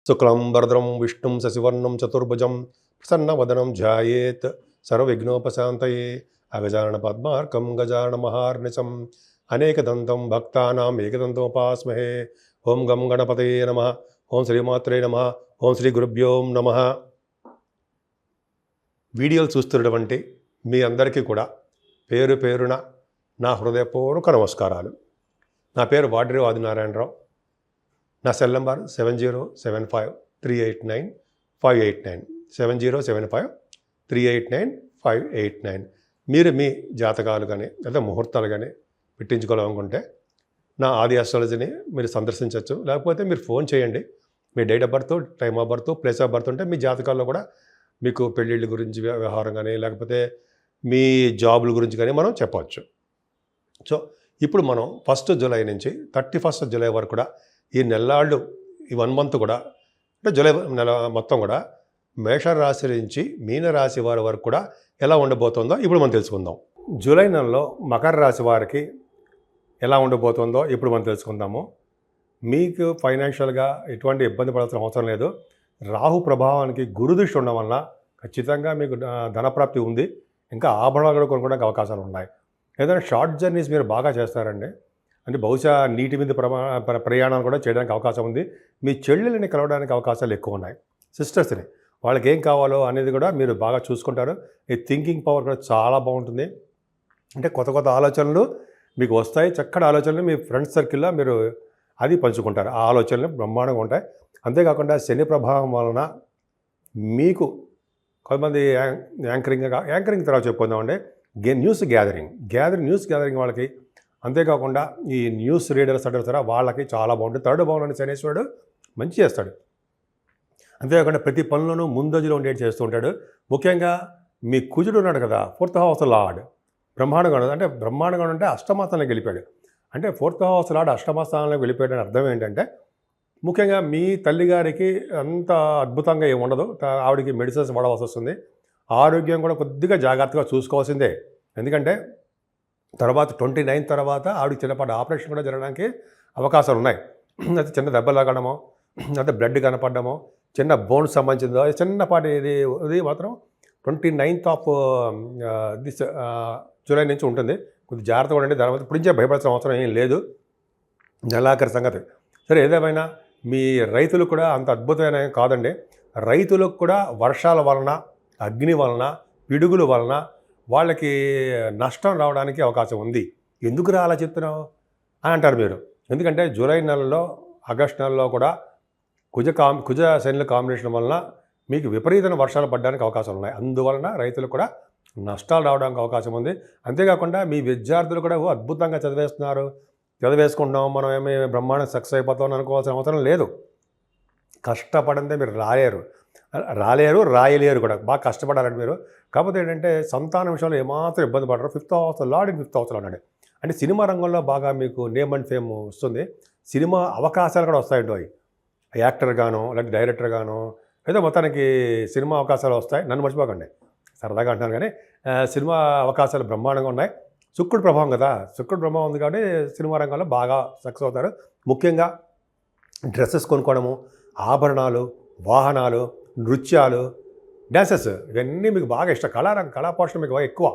శుక్లం వరదరం విష్ణుం శశివర్ణం చతుర్భుజం ప్రసన్నవదనం ధ్యాయేత్ సర్వవిఘ్నోపశాంతయే అగజానన పద్మార్కం గజానన మహార్నిశం అనేకదంతం భక్తానాం ఏకదంతముపాస్మహే. ఓం గం గణపతయే నమః. ఓం శ్రీమాత్రే నమః. ఓం శ్రీ గురుభ్యో నమః. వీడియోలు చూస్తున్నటువంటి మీ అందరికీ కూడా పేరు పేరున నా హృదయపూర్వక నమస్కారాలు. నా పేరు వాడ్రి ఆదినారాయణరావు. నా సెల్ నంబర్ 7075389589 7075389589. మీరు మీ జాతకాలు కానీ లేదా ముహూర్తాలు కానీ పెట్టించుకోవాలనుకుంటే నా ఆది ఆస్ట్రాలజీని మీరు సందర్శించవచ్చు. లేకపోతే మీరు ఫోన్ చేయండి. మీ date of birth, time of birth, place of birth ఉంటే మీ జాతకాల్లో కూడా మీకు పెళ్ళిళ్ళ గురించి వ్యవహారం కానీ లేకపోతే మీ జాబుల గురించి కానీ మనం చెప్పవచ్చు. సో ఇప్పుడు మనం 1 జూలై నుంచి 31 జూలై వరకు కూడా ఈ నెల్లాళ్ళు ఈ 1 మంత్ కూడా అంటే జూలై నెల మొత్తం కూడా మేషరాశి నుంచి మీనరాశి వారి వరకు కూడా ఎలా ఉండబోతుందో ఇప్పుడు మనం తెలుసుకుందాం. జూలై నెలలో మకర రాశి వారికి ఎలా ఉండబోతుందో ఇప్పుడు మనం తెలుసుకుందాము. మీకు ఫైనాన్షియల్గా ఎటువంటి ఇబ్బంది పడాల్సిన అవసరం లేదు. రాహు ప్రభావానికి గురుదృష్టి ఉండడం వల్ల ఖచ్చితంగా మీకు ధనప్రాప్తి ఉంది. ఇంకా ఆభరణాలు కూడా కొనుక్కోవడానికి అవకాశాలు ఉన్నాయి. ఏదైనా షార్ట్ జర్నీస్ మీరు బాగా చేస్తారండి. అంటే బహుశా నీటి మీద ప్రయాణాలు కూడా చేయడానికి అవకాశం ఉంది. మీ చెల్లెలని కలవడానికి అవకాశాలు ఎక్కువ ఉన్నాయి. సిస్టర్స్ని వాళ్ళకి ఏం కావాలో అనేది కూడా మీరు బాగా చూసుకుంటారు. ఈ థింకింగ్ పవర్ కూడా చాలా బాగుంటుంది. అంటే కొత్త కొత్త ఆలోచనలు మీకు వస్తాయి. చక్కటి ఆలోచనలు మీ ఫ్రెండ్స్ సర్కిల్లో మీరు అది పంచుకుంటారు. ఆ ఆలోచనలు బ్రహ్మాండంగా ఉంటాయి. అంతేకాకుండా శని ప్రభావం వలన మీకు కొంతమంది యాంకరింగ్ తర్వాత చెప్పుకుందామంటే న్యూస్ గ్యాదరింగ్ వాళ్ళకి, అంతేకాకుండా ఈ న్యూస్ రీడర్స్ అంటారు సరే వాళ్ళకి చాలా బాగుంటుంది. 3rd భావంలోని శనేశ్వరుడు మంచి చేస్తాడు. అంతేకాకుండా ప్రతి పనులను ముందంజలో ఉండేది చేస్తూ ఉంటాడు. ముఖ్యంగా మీ కుజుడు ఉన్నాడు కదా, 4th హౌస్ లార్డ్ బ్రహ్మాండంగా ఉండదు. అంటే బ్రహ్మాండంగా అంటే అష్టమాస్థానంలోకి వెళ్ళిపోయాడు. అంటే 4th హౌస్ లార్డ్ అష్టమాస్థానంలోకి వెళ్ళిపోయాడని అర్థం ఏంటంటే ముఖ్యంగా మీ తల్లిగారికి అంత అద్భుతంగా ఏమి ఉండదు. ఆవిడికి మెడిసిన్స్ వాడవలసి వస్తుంది. ఆరోగ్యం కూడా కొద్దిగా జాగ్రత్తగా చూసుకోవాల్సిందే. ఎందుకంటే తర్వాత 29 తర్వాత ఆవిడకి చిన్నపాటి ఆపరేషన్ కూడా జరగడానికి అవకాశాలు ఉన్నాయి. అయితే చిన్న దెబ్బలు తాగడమో అయితే బ్లడ్ కనపడమో చిన్న బోన్స్ సంబంధించిందో చిన్నపాటి ఇది మాత్రం 29th జూలై నుంచి ఉంటుంది. కొద్దిగా జాగ్రత్తగా ఉండండి. దాని ఇప్పుడు నుంచే భయపడాల్సిన అవసరం ఏం లేదు. నెలాఖరి సంగతి సరే. ఏదేమైనా మీ రైతులు కూడా అంత అద్భుతమైన కాదండి. రైతులకు కూడా వర్షాల వలన, అగ్ని వలన, పిడుగుల వలన వాళ్ళకి నష్టం రావడానికి అవకాశం ఉంది. ఎందుకు అలా చెప్తున్నావు అని అంటారు మీరు. ఎందుకంటే జూలై నెలలో, ఆగస్టు నెలలో కూడా కుజ శనుల కాంబినేషన్ వలన మీకు విపరీతమైన వర్షాలు పడడానికి అవకాశాలు ఉన్నాయి. అందువలన రైతులు కూడా నష్టాలు రావడానికి అవకాశం ఉంది. అంతేకాకుండా మీ విద్యార్థులు కూడా అద్భుతంగా చదివేసుకుంటున్నాం, మనం ఏమి బ్రహ్మాండం సక్సెస్ అయిపోతాం అనుకోవాల్సిన అవసరం లేదు. కష్టపడందే మీరు రాయలేరు కూడా. బాగా కష్టపడాలంటే మీరు. కాకపోతే ఏంటంటే సంతాన విషయంలో ఏమాత్రం ఇబ్బంది పడరు. 5th హౌస్ లార్డ్ 5th హౌస్లో ఉన్నాడు. అంటే సినిమా రంగంలో బాగా మీకు నేమ్ అండ్ ఫేమ్ వస్తుంది. సినిమా అవకాశాలు కూడా వస్తాయండి. యాక్టర్ గాను లేకపోతే డైరెక్టర్ గాను ఏదో మొత్తానికి సినిమా అవకాశాలు వస్తాయి. నన్ను మర్చిపోకండి, సరదాగా అంటున్నాను. కానీ సినిమా అవకాశాలు బ్రహ్మాండంగా ఉన్నాయి. శుక్రుడు ప్రభావం కదా, శుక్రుడు ప్రభావం ఉంది కాబట్టి సినిమా రంగంలో బాగా సక్సెస్ అవుతారు. ముఖ్యంగా డ్రెస్సెస్ కొనుక్కోవడము, ఆభరణాలు, వాహనాలు, నృత్యాలు, డ్యాన్సెస్ ఇవన్నీ మీకు బాగా ఇష్టం. కళాపోషణ మీకు బాగా ఎక్కువ.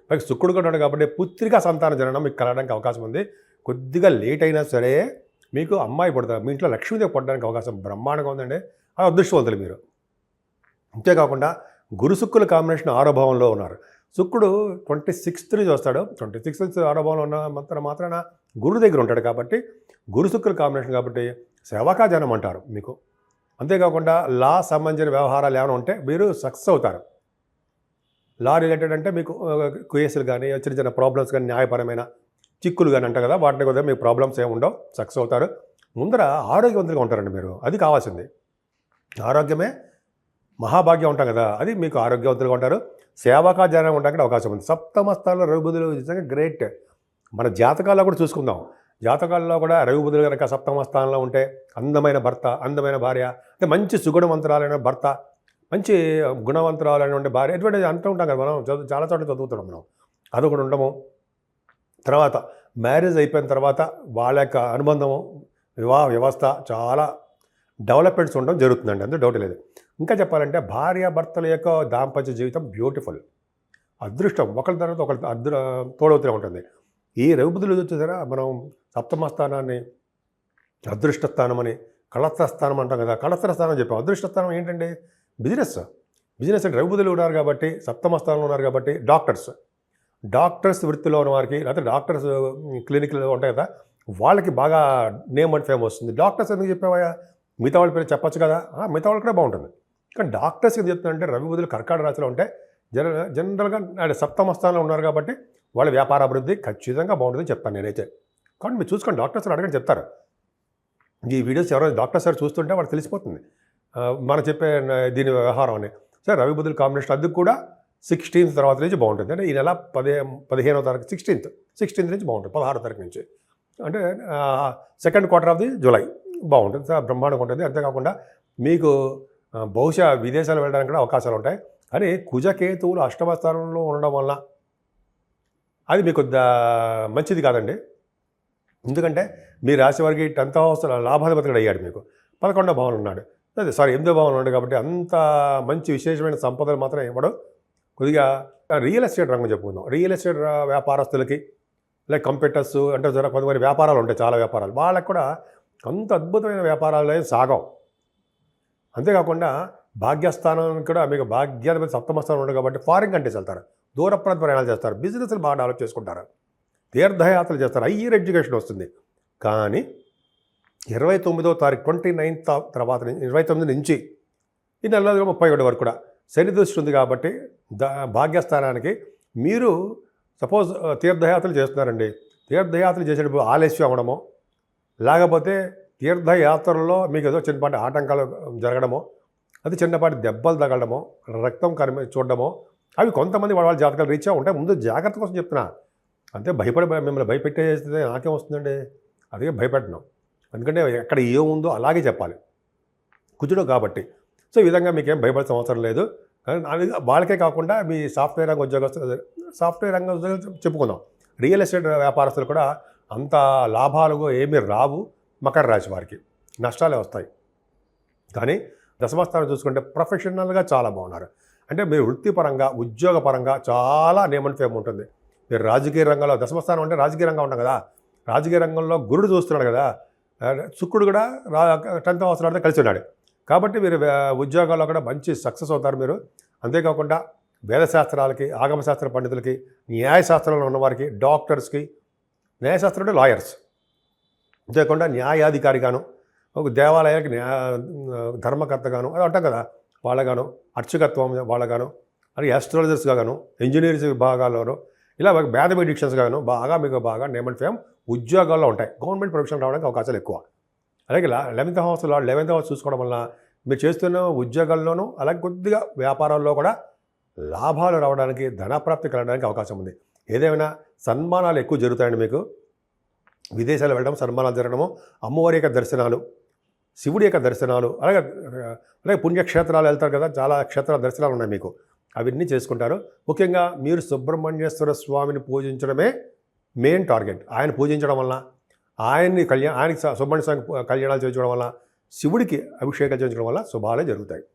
పైకి శుక్రుడు కూడా ఉన్నాడు కాబట్టి పుత్రికా సంతాన జననం మీకు కలగడానికి అవకాశం ఉంది. కొద్దిగా లేట్ అయినా సరే మీకు అమ్మాయి పుడతారు. మీ ఇంట్లో లక్ష్మీదేవి పుట్టడానికి అవకాశం బ్రహ్మాండంగా ఉందండి. అది అదృష్టవంతులు మీరు. అంతేకాకుండా గురు శుక్రుల కాంబినేషన్ 6వ భావంలో ఉన్నారు. శుక్రుడు 26th నుంచి వస్తాడు. 26th నుంచి 6వ భావంలో ఉన్న మాత్రాన గురు దగ్గర ఉంటాడు కాబట్టి గురు శుక్రుల కాంబినేషన్ కాబట్టి సేవకా జనం అంటారు మీకు. అంతేకాకుండా లా సంబంధించిన వ్యవహారాలు ఏమైనా ఉంటే మీరు సక్సెస్ అవుతారు. లా రిలేటెడ్ అంటే మీకు కేసులు కానీ చిన్న చిన్న ప్రాబ్లమ్స్ కానీ న్యాయపరమైన చిక్కులు కానీ అంటారు కదా, వాటిని కూడా మీకు ప్రాబ్లమ్స్ ఏమి ఉండవు, సక్సెస్ అవుతారు. ముందర ఆరోగ్యవంతులుగా ఉంటారండి మీరు. అది కావాల్సింది. ఆరోగ్యమే మహాభాగ్యం ఉంటాం కదా, అది మీకు ఆరోగ్యవంతులుగా ఉంటారు. సేవకా జనం ఉండడానికి అవకాశం ఉంది. 7వ స్థానంలో రవిబుధులు నిజంగా గ్రేట్. మన జాతకాల్లో కూడా చూసుకుందాం. జాతకాల్లో కూడా రవిబుధులు కనుక 7వ స్థానంలో ఉంటే అందమైన భర్త, అందమైన భార్య, అంటే మంచి సుగుణవంతురాలైన భర్త, మంచి గుణవంతురాలైన భార్య, ఎటువంటి అంటూ ఉంటాం కదా మనం. చాలా చోట్ల చదువుతున్నాం మనం. అదొకటి ఉండము. తర్వాత మ్యారేజ్ అయిపోయిన తర్వాత వాళ్ళ యొక్క అనుబంధము, వివాహ వ్యవస్థ చాలా డెవలప్మెంట్స్ ఉండడం జరుగుతుందండి, అందులో డౌట్ లేదు. ఇంకా చెప్పాలంటే భార్యాభర్తల యొక్క దాంపత్య జీవితం బ్యూటిఫుల్, అదృష్టం, ఒకరి తర్వాత ఒకరి తోడవుతూనే ఉంటుంది. ఈ రవిబుధులు చూసారా, మనం సప్తమ స్థానాన్ని అదృష్ట స్థానం అని, కళత్ర స్థానం అంటాం కదా, కళత్ర స్థానం చెప్పాం. అదృష్ట స్థానం ఏంటంటే బిజినెస్ అంటే రవిబుధులు ఉన్నారు కాబట్టి, సప్తమ స్థానంలో ఉన్నారు కాబట్టి డాక్టర్స్ వృత్తిలో ఉన్న వారికి, లేకపోతే డాక్టర్స్ క్లినిక్లు ఉంటాయి కదా, వాళ్ళకి బాగా నేమ్ అండ్ ఫేమ్ వస్తుంది. డాక్టర్స్ ఎందుకు చెప్పావా, మిగతా వాళ్ళ పేరు చెప్పచ్చు కదా, మిగతా వాళ్ళు కూడా బాగుంటుంది. కానీ డాక్టర్స్ ఏం చెప్తున్నారంటే రవిబుధులు కర్కాటక రాశిలో ఉంటే జనరల్గా సప్తమ స్థానంలో ఉన్నారు కాబట్టి వాళ్ళ వ్యాపార అభివృద్ధి ఖచ్చితంగా బాగుంటుందని చెప్తాను నేనైతే. కాబట్టి మీరు చూసుకోండి, డాక్టర్స్ అడగండి, చెప్తారు. ఈ వీడియోస్ ఎవరైనా డాక్టర్స్ సార్ చూస్తుంటే వాళ్ళకి తెలిసిపోతుంది మనం చెప్పే దీని వ్యవహారం అని. సార్ రవిబుధుల కాంబినేషన్ అది కూడా 16th తర్వాత నుంచి బాగుంటుంది. అంటే ఈ నెల 15వ తారీఖు 16th నుంచి బాగుంటుంది, 16వ తారీఖు నుంచి, అంటే second quarter of the July బాగుంటుంది, బ్రహ్మాండంగా ఉంటుంది. అంతేకాకుండా మీకు బహుశా విదేశాలు వెళ్ళడానికి కూడా అవకాశాలు ఉంటాయి. కానీ కుజకేతువులు అష్టమ స్థానంలో ఉండడం వల్ల అది మీకు మంచిది కాదండి. ఎందుకంటే మీ రాశి వారికి 10th హౌస్ లాభాధిపతిగా అయ్యాడు, మీకు 11వ భావన ఉన్నాడు, 8వ భావన ఉన్నాడు. కాబట్టి అంత మంచి విశేషమైన సంపదలు మాత్రం ఇవ్వడం. కొద్దిగా రియల్ ఎస్టేట్ రంగం చెప్పుకుందాం. రియల్ ఎస్టేట్ వ్యాపారస్తులకి, లైక్ కంప్యూటర్స్ అంటే కొంతమంది వ్యాపారాలు ఉంటాయి, చాలా వ్యాపారాలు, వాళ్ళకి కూడా అంత అద్భుతమైన వ్యాపారాలు సాగం. అంతేకాకుండా భాగ్యస్థానం కూడా మీకు భాగ్యాధిపతి సప్తమ స్థానం ఉండదు కాబట్టి ఫారిన్ కంట్రీస్ వెళ్తారు, దూర ప్రాంత ప్రయాణాలు చేస్తారు, బిజినెస్లు బాగా డెవలప్ చేసుకుంటారు, తీర్థయాత్రలు చేస్తారు, హైయర్ ఎడ్యుకేషన్ వస్తుంది. కానీ 29వ తారీఖు 29th తర్వాత 29 నుంచి ఈ నెల 31 వరకు కూడా శని దృష్టి ఉంది. కాబట్టి భాగ్యస్థానానికి మీరు సపోజ్ తీర్థయాత్రలు చేస్తున్నారండి, తీర్థయాత్రలు చేసేటప్పుడు ఆలస్యం అవ్వడమో, లేకపోతే తీర్థయాత్రల్లో మీకు ఏదో చిన్నపాటి ఆటంకాలు జరగడమో, అది చిన్నపాటి దెబ్బలు తగలడమో, రక్తం చూడడమో, అవి కొంతమంది వాళ్ళ జాతకాలు రీచ్ ఉంటాయి. ముందు జాగ్రత్త కోసం చెప్తున్నా, అంతే. మిమ్మల్ని భయపెట్టేస్తే నాకేం వస్తుందండి, అదే భయపెట్టను. ఎందుకంటే ఎక్కడ ఏముందో అలాగే చెప్పాలి, కుజుడు కాబట్టి. సో ఈ విధంగా మీకేం భయపడాల్సిన అవసరం లేదు. వాళ్ళకే కాకుండా మీ సాఫ్ట్వేర్ రంగ ఉద్యోగస్తులు చెప్పుకుందాం, రియల్ ఎస్టేట్ వ్యాపారస్తులు కూడా అంత లాభాలు ఏమీ రావు. మకర రాశి వారికి నష్టాలే వస్తాయి. కానీ దశమస్థానం చూసుకుంటే ప్రొఫెషనల్గా చాలా బాగున్నారు. అంటే మీరు వృత్తిపరంగా, ఉద్యోగపరంగా చాలా నేమ్ అండ్ ఫేమ్ ఉంటుంది. మీరు రాజకీయ రంగంలో, దశమస్థానం అంటే రాజకీయ రంగం ఉంటాం కదా, రాజకీయ రంగంలో గురుడు చూస్తున్నాడు కదా, శుక్రుడు కూడా 10th హౌస్ తర్వాత కలిసి ఉన్నాడు. కాబట్టి మీరు ఉద్యోగాల్లో కూడా మంచి సక్సెస్ అవుతారు మీరు. అంతేకాకుండా వేదశాస్త్రాలకి, ఆగమశాస్త్ర పండితులకి, న్యాయశాస్త్రంలో ఉన్నవారికి, డాక్టర్స్కి, న్యాయశాస్త్రం అంటే లాయర్స్, అంతేకాకుండా న్యాయాధికారిగాను, ఒక దేవాలయానికి ధర్మకర్తగాను అది అంటాం కదా, వాళ్ళగాను, అర్చకత్వం వాళ్ళగాను, అది ఆస్ట్రాలజర్స్గా గాను, ఇంజనీర్స్ విభాగాల్లోనూ, ఇలా మ్యాథమెటిషియన్స్ గాను బాగా మీకు బాగా నేమ్ అండ్ ఫేమ్ ఉద్యోగాల్లో ఉంటాయి. గవర్నమెంట్ ప్రొఫెషన్ రావడానికి అవకాశాలు ఎక్కువ. అలాగే 11th హౌస్ చూసుకోవడం వల్ల మీరు చేస్తున్న ఉద్యోగాల్లోనూ, అలాగే కొద్దిగా వ్యాపారాల్లో కూడా లాభాలు రావడానికి, ధనప్రాప్తి కలగడానికి అవకాశం ఉంది. ఏదేమైనా సన్మానాలు ఎక్కువ జరుగుతాయండి మీకు. విదేశాలు వెళ్ళడం, సన్మానాలు జరగడము, అమ్మవారి యొక్క దర్శనాలు, శివుడి యొక్క దర్శనాలు, అలాగే పుణ్యక్షేత్రాలు వెళ్తారు కదా, చాలా క్షేత్రాల దర్శనాలు ఉన్నాయి మీకు, అవన్నీ చేసుకుంటారు. ముఖ్యంగా మీరు సుబ్రహ్మణ్యేశ్వర స్వామిని పూజించడమే మెయిన్ టార్గెట్. ఆయన పూజించడం వల్ల, ఆయనకి సుబ్రహ్మణ్య స్వామి కళ్యాణాలు చేయించడం వల్ల, శివుడికి అభిషేకాలు చేయించడం వల్ల శుభాలే జరుగుతాయి.